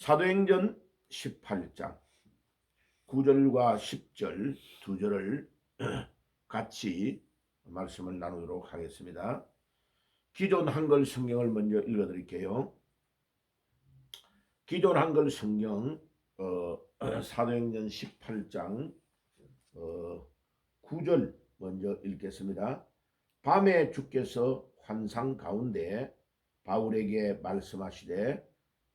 사도행전 18장 9절과 10절 두 절을 같이 말씀을 나누도록 하겠습니다. 기존 한글 성경을 먼저 읽어드릴게요. 기존 한글 성경 사도행전 18장 9절 먼저 읽겠습니다. 밤에 주께서 환상 가운데 바울에게 말씀하시되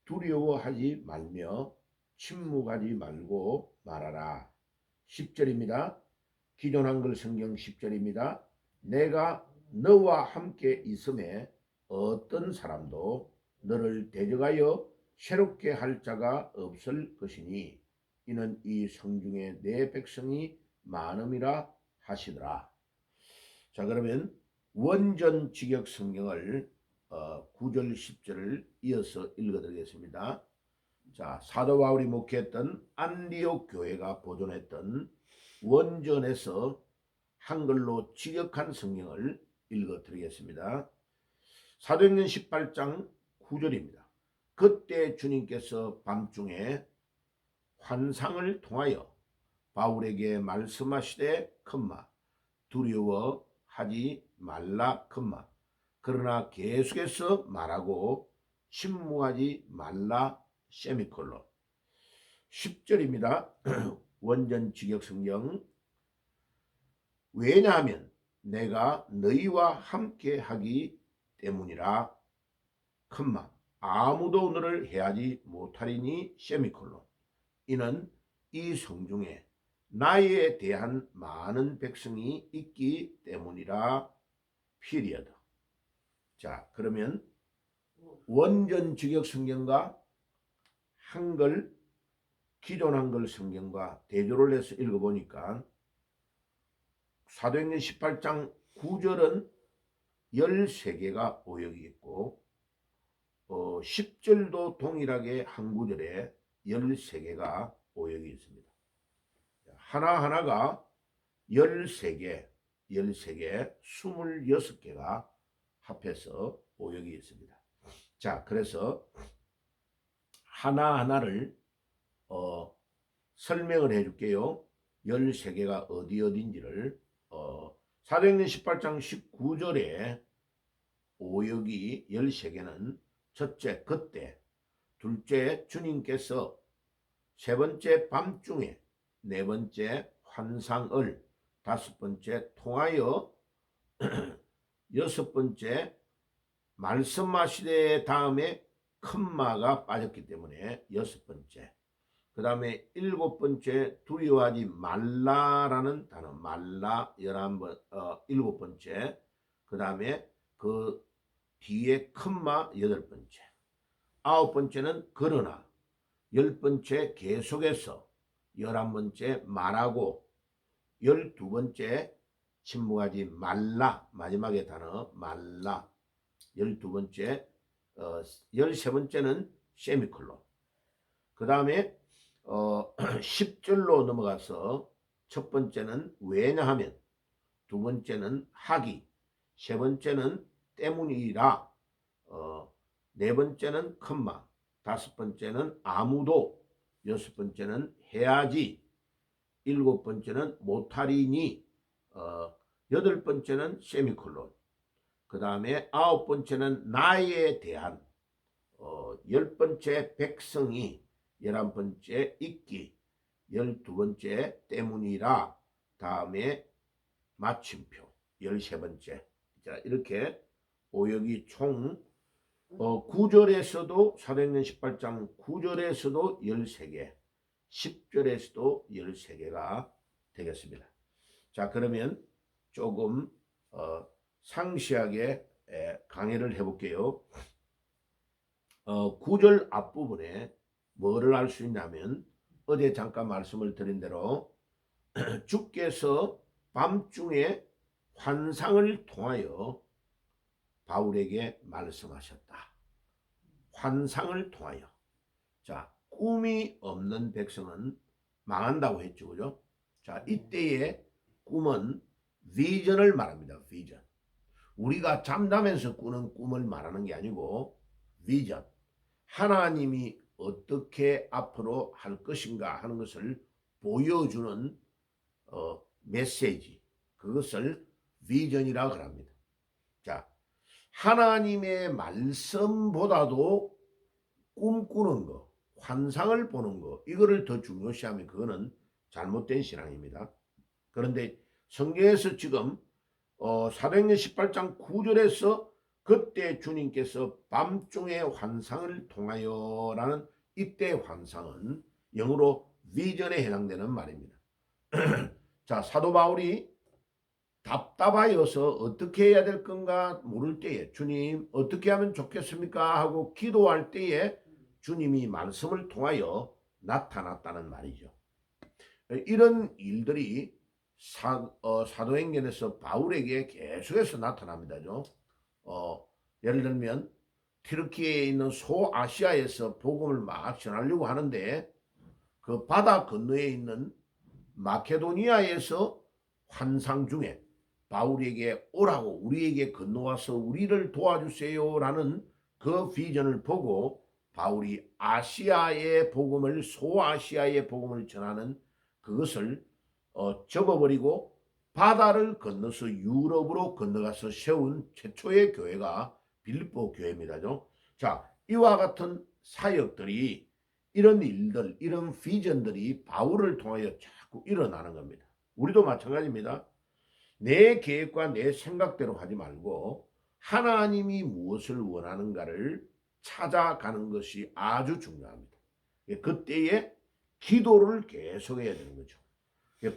두려워하지 말며 침묵하지 말고 말하라. 10절입니다. 기존 한글 성경 10절입니다. 내가 너와 함께 있음에 어떤 사람도 너를 대적하여 새롭게 할 자가 없을 것이니 이는 이 성중에 내 백성이 많음이라 하시더라. 자, 그러면 원전 직역 성경을 9절 10절을 이어서 읽어드리겠습니다. 자, 사도 바울이 목회했던 안디옥 교회가 보존했던 원전에서 한글로 직역한 성경을 읽어드리겠습니다. 사도행전 18장 9절입니다. 그때 주님께서 밤중에 환상을 통하여 바울에게 말씀하시되 컴마 두려워하지 말라 컴마 그러나 계속해서 말하고 침묵하지 말라 세미콜론. 10절입니다. 원전 직역 성경. 왜냐하면 내가 너희와 함께 하기 때문이라 컴마 아무도 너를 해하지 못하리니 세미콜론. 이는 이 성중에 나에 대한 많은 백성이 있기 때문이라 피리어드. 자, 그러면 원전 직역 성경과 한글 기존 한글 성경과 대조를 해서 읽어보니까 사도행전 18장 9절은 13개가 오역이 있고 10절도 동일하게 한 구절에 13개가 오역이 있습니다. 하나하나가 13개, 26개가 합해서 오역이 있습니다. 자, 그래서 하나하나를 설명을 해줄게요. 13개가 어딘지를 사도행전 18장 19절에 오역이 13개는 첫째 그때, 둘째 주님께서, 세 번째 밤중에, 네 번째 환상을, 다섯 번째 통하여, 여섯 번째 말씀하시되 다음에 컴마가 빠졌기 때문에 여섯 번째, 그 다음에 일곱 번째 두려워하지 말라라는 단어 말라 11번, 일곱 번째, 그 다음에 그 뒤에 컴마 여덟 번째, 아홉 번째는 그러나, 열 번째 계속해서, 11번째 말하고, 12번째 침묵하지 말라 마지막에 단어 말라, 12번째 13번째는 세미콜론. 그 다음에 10절로 넘어가서 첫 번째는 왜냐하면, 두 번째는 하기, 세 번째는 때문이라, 네 번째는 컴마, 다섯 번째는 아무도, 여섯 번째는 해야지, 일곱 번째는 못하리니, 여덟 번째는 세미콜론, 그 다음에 아홉 번째는 나에 대한, 열 번째 백성이, 11번째 있기, 12번째 때문이라, 다음에 마침표 13번째. 자, 이렇게 오역이 총 9절에서도 사도행전 18장 9절에서도 13개, 10절에서도 13개가 되겠습니다. 자, 그러면 조금 상세하게 강의를 해볼게요. 9절 앞부분에 뭐를 알 수 있냐면, 어제 잠깐 말씀을 드린 대로 주께서 밤중에 환상을 통하여 바울에게 말씀하셨다. 환상을 통하여. 자, 꿈이 없는 백성은 망한다고 했죠, 그죠? 자, 이때의 꿈은 비전을 말합니다. 비전. 우리가 잠자면서 꾸는 꿈을 말하는 게 아니고 비전. 하나님이 어떻게 앞으로 할 것인가 하는 것을 보여주는 메시지, 그것을 비전이라고 합니다. 자, 하나님의 말씀보다도 꿈꾸는 거, 환상을 보는 거, 이거를 더 중요시하면 그거는 잘못된 신앙입니다. 그런데 성경에서 지금 사도행전 18장 9절에서 그때 주님께서 밤중에 환상을 통하여라는 이때 환상은 영어로 비전에 해당되는 말입니다. 자, 사도 바울이 답답하여서 어떻게 해야 될 건가 모를 때에 주님 어떻게 하면 좋겠습니까 하고 기도할 때에 주님이 말씀을 통하여 나타났다는 말이죠. 이런 일들이 사도행전에서 바울에게 계속해서 나타납니다. 예를 들면 튀르키예에 있는 소아시아에서 복음을 막 전하려고 하는데 그 바다 건너에 있는 마케도니아에서 환상 중에 바울에게 오라고 우리에게 건너와서 우리를 도와주세요라는 그 비전을 보고 바울이 아시아의 복음을 소아시아의 복음을 전하는 그것을 접어버리고 바다를 건너서 유럽으로 건너가서 세운 최초의 교회가 빌립보 교회입니다. 자, 이와 같은 사역들이 이런 일들, 이런 비전들이 바울을 통하여 자꾸 일어나는 겁니다. 우리도 마찬가지입니다. 내 계획과 내 생각대로 하지 말고 하나님이 무엇을 원하는가를 찾아가는 것이 아주 중요합니다. 그때에 기도를 계속해야 되는 거죠.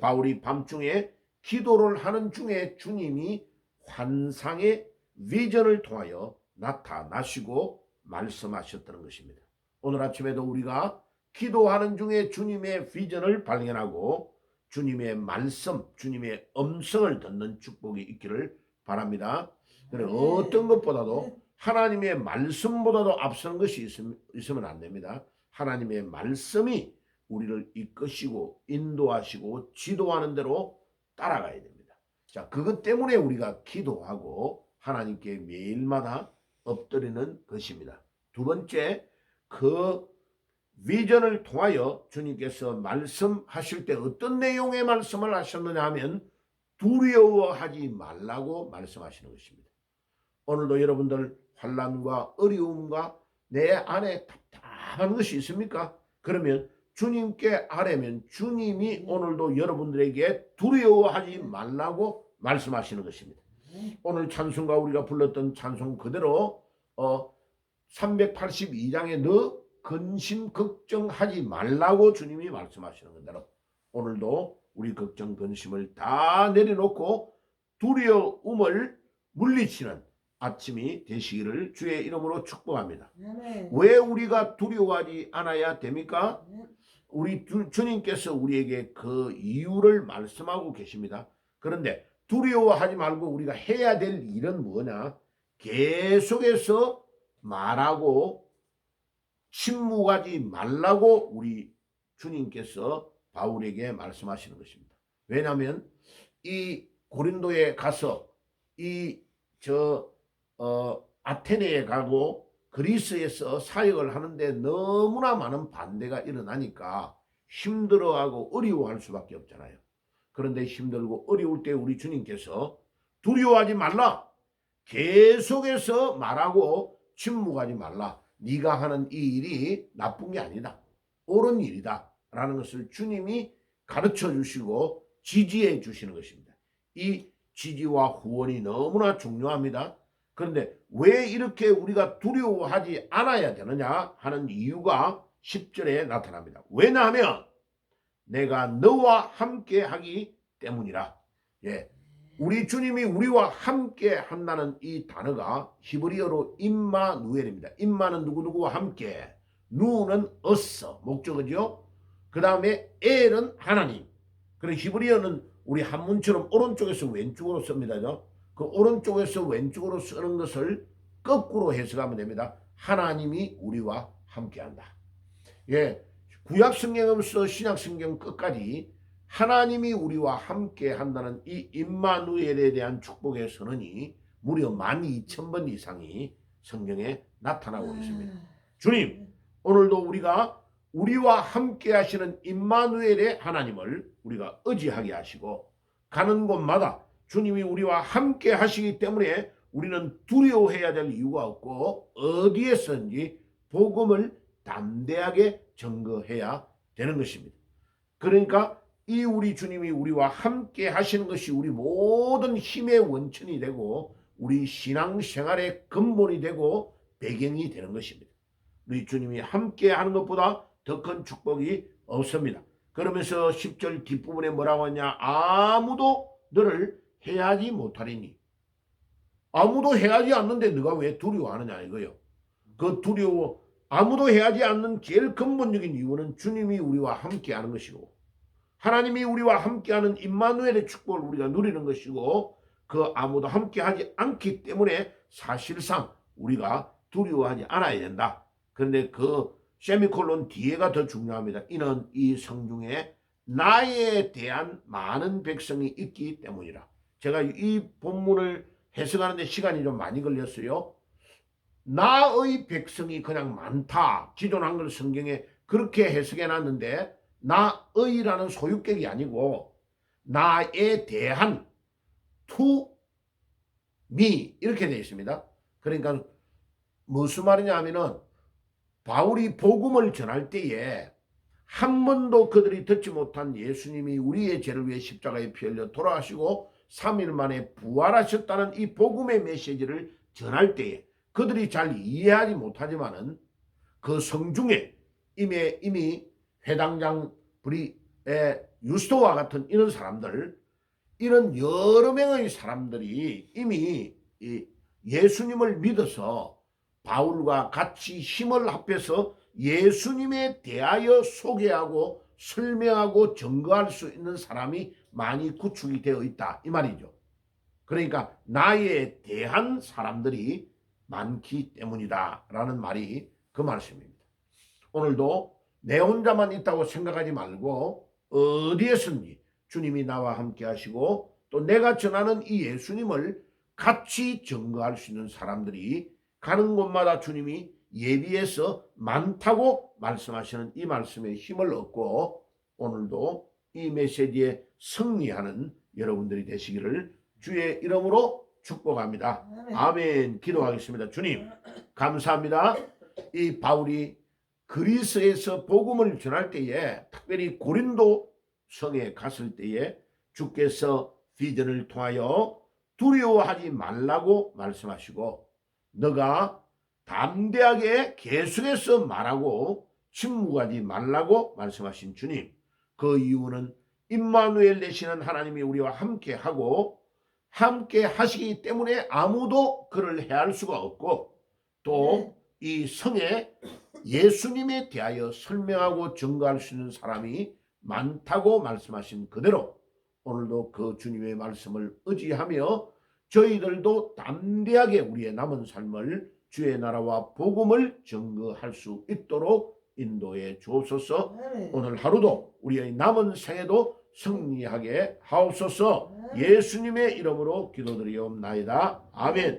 바울이 밤중에 기도를 하는 중에 주님이 환상의 비전을 통하여 나타나시고 말씀하셨다는 것입니다. 오늘 아침에도 우리가 기도하는 중에 주님의 비전을 발견하고 주님의 말씀, 주님의 음성을 듣는 축복이 있기를 바랍니다. 어떤 것보다도 하나님의 말씀보다도 앞서는 것이 있으면 안 됩니다. 하나님의 말씀이 우리를 이끄시고 인도하시고 지도하는 대로 따라가야 됩니다. 자, 그것 때문에 우리가 기도하고 하나님께 매일마다 엎드리는 것입니다. 두 번째, 그 비전을 통하여 주님께서 말씀하실 때 어떤 내용의 말씀을 하셨느냐 하면 두려워하지 말라고 말씀하시는 것입니다. 오늘도 여러분들 환난과 어려움과 내 안에 답답한 것이 있습니까? 그러면 주님께 아뢰면 주님이 오늘도 여러분들에게 두려워하지 말라고 말씀하시는 것입니다. 오늘 찬송가 우리가 불렀던 찬송 그대로 382장에 너 근심 걱정하지 말라고 주님이 말씀하시는 것대로 오늘도 우리 걱정 근심을 다 내려놓고 두려움을 물리치는 아침이 되시기를 주의 이름으로 축복합니다. 왜 우리가 두려워하지 않아야 됩니까? 우리 주님께서 우리에게 그 이유를 말씀하고 계십니다. 그런데 두려워하지 말고 우리가 해야 될 일은 뭐냐? 계속해서 말하고 침묵하지 말라고 우리 주님께서 바울에게 말씀하시는 것입니다. 왜냐하면 이 고린도에 가서 아테네에 가고 그리스에서 사역을 하는데 너무나 많은 반대가 일어나니까 힘들어하고 어려워할 수밖에 없잖아요. 그런데 힘들고 어려울 때 우리 주님께서 두려워하지 말라. 계속해서 말하고 침묵하지 말라. 네가 하는 이 일이 나쁜 게 아니다. 옳은 일이다. 라는 것을 주님이 가르쳐 주시고 지지해 주시는 것입니다. 이 지지와 후원이 너무나 중요합니다. 그런데 왜 이렇게 우리가 두려워하지 않아야 되느냐 하는 이유가 10절에 나타납니다. 왜냐하면 내가 너와 함께 하기 때문이라. 우리 주님이 우리와 함께 한다는 이 단어가 히브리어로 임마누엘입니다. 임마는 누구누구와 함께, 누는 어서, 목적어죠. 그 다음에 엘은 하나님. 그리고 히브리어는 우리 한문처럼 오른쪽에서 왼쪽으로 씁니다. 그 오른쪽에서 왼쪽으로 쓰는 것을 거꾸로 해석하면 됩니다. 하나님이 우리와 함께한다. 구약 성경에서 신약 성경 끝까지 하나님이 우리와 함께 한다는 이 임마누엘에 대한 축복의 선언이 무려 12,000번 이상이 성경에 나타나고 있습니다. 주님, 오늘도 우리가 우리와 함께 하시는 임마누엘의 하나님을 우리가 의지하게 하시고 가는 곳마다 주님이 우리와 함께 하시기 때문에 우리는 두려워해야 될 이유가 없고 어디에서든지 복음을 담대하게 증거해야 되는 것입니다. 그러니까 이 우리 주님이 우리와 함께 하시는 것이 우리 모든 힘의 원천이 되고 우리 신앙생활의 근본이 되고 배경이 되는 것입니다. 우리 주님이 함께 하는 것보다 더 큰 축복이 없습니다. 그러면서 10절 뒷부분에 뭐라고 하냐? 아무도 너를 해하지 못하리니. 아무도 해하지 않는데 너가 왜 두려워하느냐 이거요. 그 두려워 아무도 해하지 않는 제일 근본적인 이유는 주님이 우리와 함께 하는 것이고 하나님이 우리와 함께하는 임마누엘의 축복을 우리가 누리는 것이고 그 아무도 함께하지 않기 때문에 사실상 우리가 두려워하지 않아야 된다. 그런데 그 세미콜론 뒤에가 더 중요합니다. 이는 이 성중에 나에 대한 많은 백성이 있기 때문이라. 제가 이 본문을 해석하는데 시간이 좀 많이 걸렸어요. 나의 백성이 그냥 많다. 기존 한글 성경에 그렇게 해석해 놨는데 나의라는 소유격이 아니고 나에 대한 to me 이렇게 되어 있습니다. 그러니까 무슨 말이냐 하면은 바울이 복음을 전할 때에 한 번도 그들이 듣지 못한 예수님이 우리의 죄를 위해 십자가에 피 흘려 돌아가시고 3일 만에 부활하셨다는 이 복음의 메시지를 전할 때에 그들이 잘 이해하지 못하지만은 그 성중에 이미 회당장 유스토와 같은 이런 사람들, 이런 여러 명의 사람들이 이미 예수님을 믿어서 바울과 같이 힘을 합해서 예수님에 대하여 소개하고 설명하고 증거할 수 있는 사람이 많이 구축이 되어 있다 이 말이죠. 그러니까 나에 대한 사람들이 많기 때문이다 라는 말이 그 말씀입니다. 오늘도 내 혼자만 있다고 생각하지 말고 어디에서든지 주님이 나와 함께 하시고 또 내가 전하는 이 예수님을 같이 증거할 수 있는 사람들이 가는 곳마다 주님이 예비해서 많다고 말씀하시는 이 말씀에 힘을 얻고 오늘도 이 메시지에 승리하는 여러분들이 되시기를 주의 이름으로 축복합니다. 아멘. 기도하겠습니다. 주님 감사합니다. 이 바울이 그리스에서 복음을 전할 때에 특별히 고린도 성에 갔을 때에 주께서 비전을 통하여 두려워하지 말라고 말씀하시고 너가 담대하게 계속해서 말하고 침묵하지 말라고 말씀하신 주님, 그 이유는 임마누엘 되시는 하나님이 우리와 함께하고 함께 하시기 때문에 아무도 그를 해할 수가 없고 또 이 성에 예수님에 대하여 설명하고 증거할 수 있는 사람이 많다고 말씀하신 그대로 오늘도 그 주님의 말씀을 의지하며 저희들도 담대하게 우리의 남은 삶을 주의 나라와 복음을 증거할 수 있도록 인도해 주옵소서. 오늘 하루도 우리의 남은 생애도 승리하게 하옵소서. 예수님의 이름으로 기도드리옵나이다. 아멘.